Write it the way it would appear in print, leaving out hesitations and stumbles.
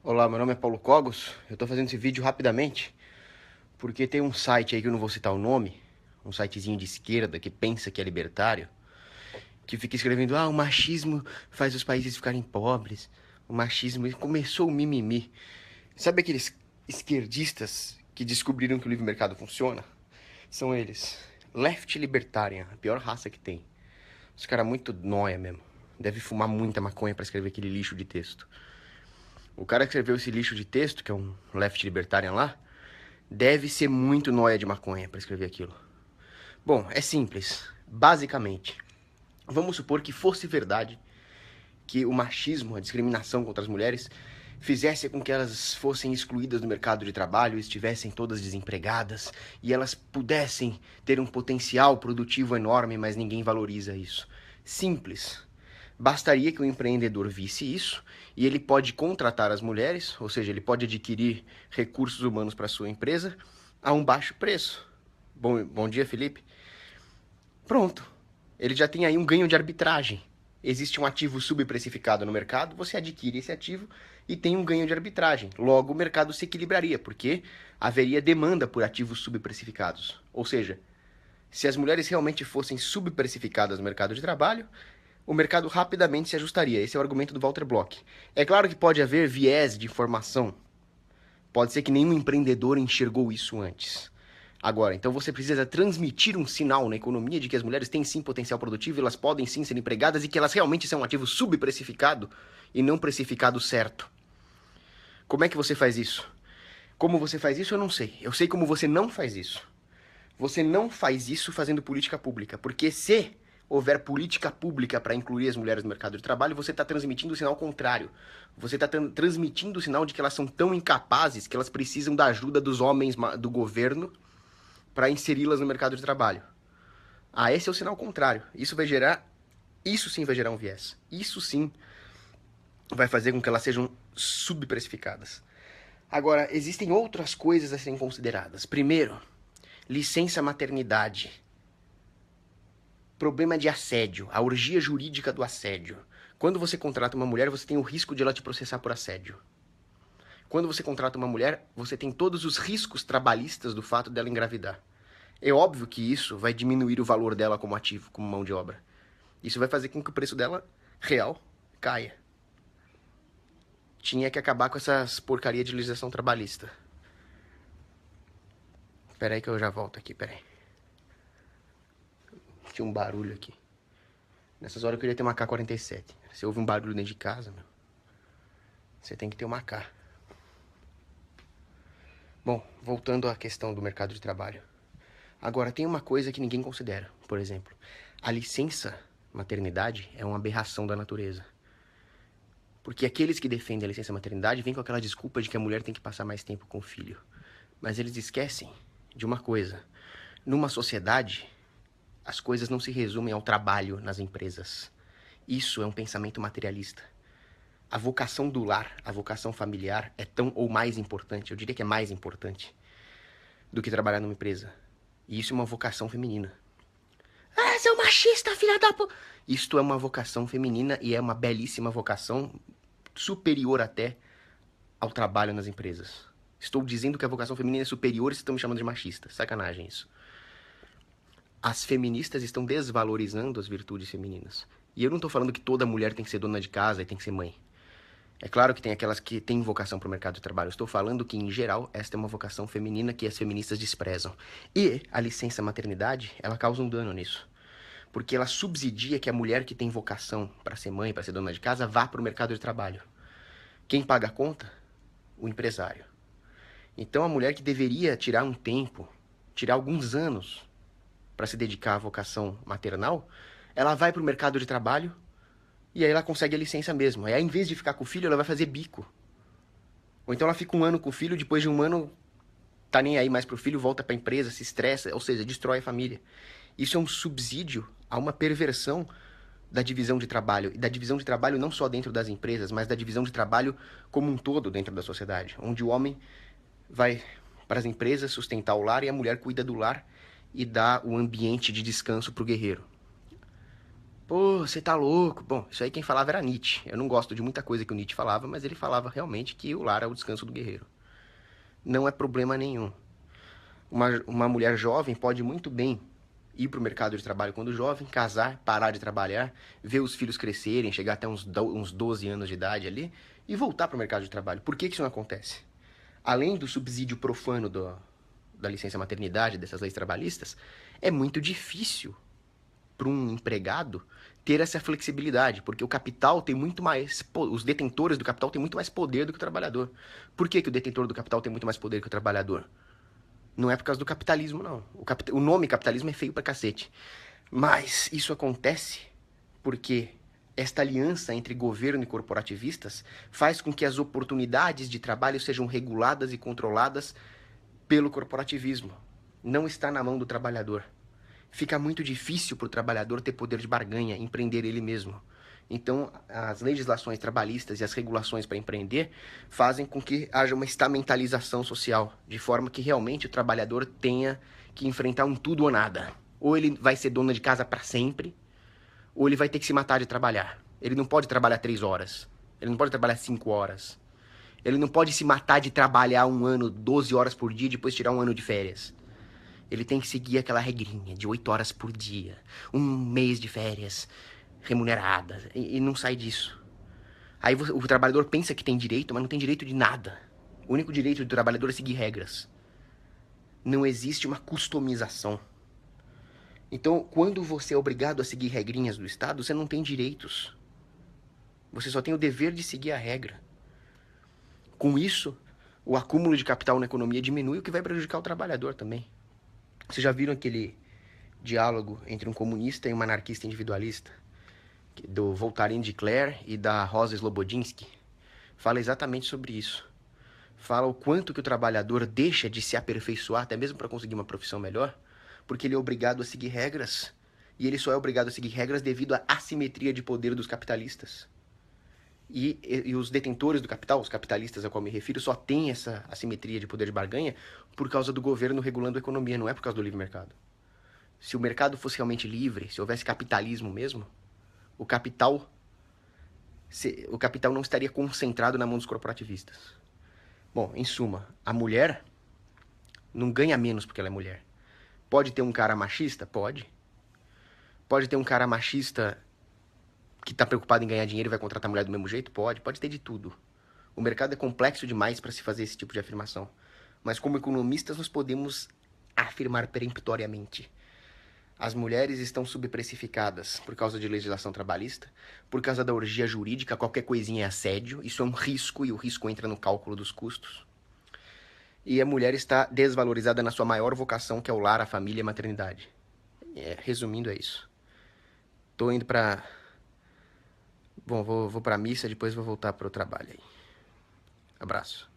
Olá, meu nome é Paulo Cogos. Eu tô fazendo esse vídeo rapidamente porque tem um site aí que eu não vou citar o nome, um sitezinho de esquerda que pensa que é libertário, que fica escrevendo: o machismo faz os países ficarem pobres. O machismo começou o mimimi. Sabe aqueles esquerdistas que descobriram que o livre mercado funciona? São eles. Left Libertarian, a pior raça que tem. Os caras muito nóia mesmo. Deve fumar muita maconha pra escrever aquele lixo de texto. O cara que escreveu esse lixo de texto, que é um left libertarian lá, deve ser muito nóia de maconha para escrever aquilo. Bom, é simples. Basicamente, vamos supor que fosse verdade que o machismo, a discriminação contra as mulheres, fizesse com que elas fossem excluídas do mercado de trabalho, estivessem todas desempregadas e elas pudessem ter um potencial produtivo enorme, mas ninguém valoriza isso. Simples. Bastaria que o empreendedor visse isso e ele pode contratar as mulheres, ou seja, ele pode adquirir recursos humanos para sua empresa a um baixo preço. Bom dia, Felipe. Pronto. Ele já tem aí um ganho de arbitragem. Existe um ativo subprecificado no mercado, você adquire esse ativo e tem um ganho de arbitragem. Logo, o mercado se equilibraria, porque haveria demanda por ativos subprecificados. Ou seja, se as mulheres realmente fossem subprecificadas no mercado de trabalho, o mercado rapidamente se ajustaria. Esse é o argumento do Walter Block. É claro que pode haver viés de informação. Pode ser que nenhum empreendedor enxergou isso antes. Agora, então você precisa transmitir um sinal na economia de que as mulheres têm sim potencial produtivo, elas podem sim ser empregadas e que elas realmente são um ativo subprecificado e não precificado certo. Como é que você faz isso? Como você faz isso, eu não sei. Eu sei como você não faz isso. Você não faz isso fazendo política pública, porque se houver política pública para incluir as mulheres no mercado de trabalho, você está transmitindo o sinal contrário. Você está transmitindo o sinal de que elas são tão incapazes que elas precisam da ajuda dos homens do governo para inseri-las no mercado de trabalho. Esse é o sinal contrário. Isso sim vai gerar um viés. Isso sim vai fazer com que elas sejam subprecificadas. Agora, existem outras coisas a serem consideradas. Primeiro, licença maternidade. Problema de assédio, a orgia jurídica do assédio. Quando você contrata uma mulher, você tem o risco de ela te processar por assédio. Quando você contrata uma mulher, você tem todos os riscos trabalhistas do fato dela engravidar. É óbvio que isso vai diminuir o valor dela como ativo, como mão de obra. Isso vai fazer com que o preço dela, real, caia. Tinha que acabar com essas porcaria de legislação trabalhista. Pera aí que eu já volto aqui, pera aí. Tinha um barulho aqui. Nessas horas eu queria ter uma K-47. Se houve um barulho dentro de casa, meu, você tem que ter uma K. Bom, voltando à questão do mercado de trabalho. Agora, tem uma coisa que ninguém considera. Por exemplo, a licença maternidade é uma aberração da natureza. Porque aqueles que defendem a licença maternidade vêm com aquela desculpa de que a mulher tem que passar mais tempo com o filho. Mas eles esquecem de uma coisa. Numa sociedade, as coisas não se resumem ao trabalho nas empresas. Isso é um pensamento materialista. A vocação do lar, a vocação familiar é tão ou mais importante, eu diria que é mais importante, do que trabalhar numa empresa. E isso é uma vocação feminina. Seu machista, filha da p... Isto é uma vocação feminina e é uma belíssima vocação, superior até ao trabalho nas empresas. Estou dizendo que a vocação feminina é superior e vocês estão me chamando de machista. Sacanagem isso. As feministas estão desvalorizando as virtudes femininas. E eu não estou falando que toda mulher tem que ser dona de casa e tem que ser mãe. É claro que tem aquelas que têm vocação para o mercado de trabalho. Eu estou falando que, em geral, esta é uma vocação feminina que as feministas desprezam. E a licença maternidade, ela causa um dano nisso. Porque ela subsidia que a mulher que tem vocação para ser mãe, para ser dona de casa, vá para o mercado de trabalho. Quem paga a conta? O empresário. Então a mulher que deveria tirar um tempo, tirar alguns anos para se dedicar à vocação maternal, ela vai para o mercado de trabalho e aí ela consegue a licença mesmo. Aí, em vez de ficar com o filho, ela vai fazer bico. Ou então ela fica um ano com o filho, depois de um ano tá nem aí mais pro filho, volta pra empresa, se estressa, ou seja, destrói a família. Isso é um subsídio a uma perversão da divisão de trabalho. E da divisão de trabalho não só dentro das empresas, mas da divisão de trabalho como um todo dentro da sociedade. Onde o homem vai para as empresas sustentar o lar e a mulher cuida do lar e dá o ambiente de descanso pro guerreiro. Pô, você tá louco. Bom, isso aí quem falava era Nietzsche. Eu não gosto de muita coisa que o Nietzsche falava, mas ele falava realmente que o lar é o descanso do guerreiro. Não é problema nenhum. Uma mulher jovem pode muito bem ir para o mercado de trabalho quando jovem, casar, parar de trabalhar, ver os filhos crescerem, chegar até uns 12 anos de idade ali e voltar para o mercado de trabalho. Por que isso não acontece? Além do subsídio profano da licença maternidade, dessas leis trabalhistas, é muito difícil para um empregado ter essa flexibilidade, porque o capital tem muito mais, os detentores do capital têm muito mais poder do que o trabalhador. Por que o detentor do capital tem muito mais poder que o trabalhador? Não é por causa do capitalismo, não. O nome capitalismo é feio pra cacete. Mas isso acontece porque esta aliança entre governo e corporativistas faz com que as oportunidades de trabalho sejam reguladas e controladas pelo corporativismo. Não está na mão do trabalhador. Fica muito difícil para o trabalhador ter poder de barganha, empreender ele mesmo. Então, as legislações trabalhistas e as regulações para empreender fazem com que haja uma estamentalização social, de forma que realmente o trabalhador tenha que enfrentar um tudo ou nada. Ou ele vai ser dono de casa para sempre, ou ele vai ter que se matar de trabalhar. Ele não pode trabalhar 3 horas, ele não pode trabalhar 5 horas. Ele não pode se matar de trabalhar um ano, 12 horas por dia e depois tirar um ano de férias. Ele tem que seguir aquela regrinha de 8 horas por dia, um mês de férias remuneradas, e não sai disso. Aí o trabalhador pensa que tem direito, mas não tem direito de nada. O único direito do trabalhador é seguir regras. Não existe uma customização. Então, quando você é obrigado a seguir regrinhas do Estado, você não tem direitos. Você só tem o dever de seguir a regra. Com isso, o acúmulo de capital na economia diminui, o que vai prejudicar o trabalhador também. Vocês já viram aquele diálogo entre um comunista e um anarquista individualista? Do Voltaire de Cleyre e da Rosa Slobodinsky? Fala exatamente sobre isso. Fala o quanto que o trabalhador deixa de se aperfeiçoar, até mesmo para conseguir uma profissão melhor, porque ele é obrigado a seguir regras. E ele só é obrigado a seguir regras devido à assimetria de poder dos capitalistas. E os detentores do capital, os capitalistas a qual me refiro, só têm essa assimetria de poder de barganha por causa do governo regulando a economia, não é por causa do livre mercado. Se o mercado fosse realmente livre, se houvesse capitalismo mesmo, o capital, o capital não estaria concentrado na mão dos corporativistas. Bom, em suma, a mulher não ganha menos porque ela é mulher. Pode ter um cara machista? Pode. Pode ter um cara machista que está preocupado em ganhar dinheiro e vai contratar a mulher do mesmo jeito? Pode. Pode ter de tudo. O mercado é complexo demais para se fazer esse tipo de afirmação. Mas como economistas nós podemos afirmar peremptoriamente: as mulheres estão subprecificadas por causa de legislação trabalhista, por causa da orgia jurídica, qualquer coisinha é assédio, isso é um risco e o risco entra no cálculo dos custos. E a mulher está desvalorizada na sua maior vocação, que é o lar, a família e a maternidade. Resumindo, é isso. Tô indo pra... Bom, vou pra missa, depois vou voltar pro trabalho aí. Abraço.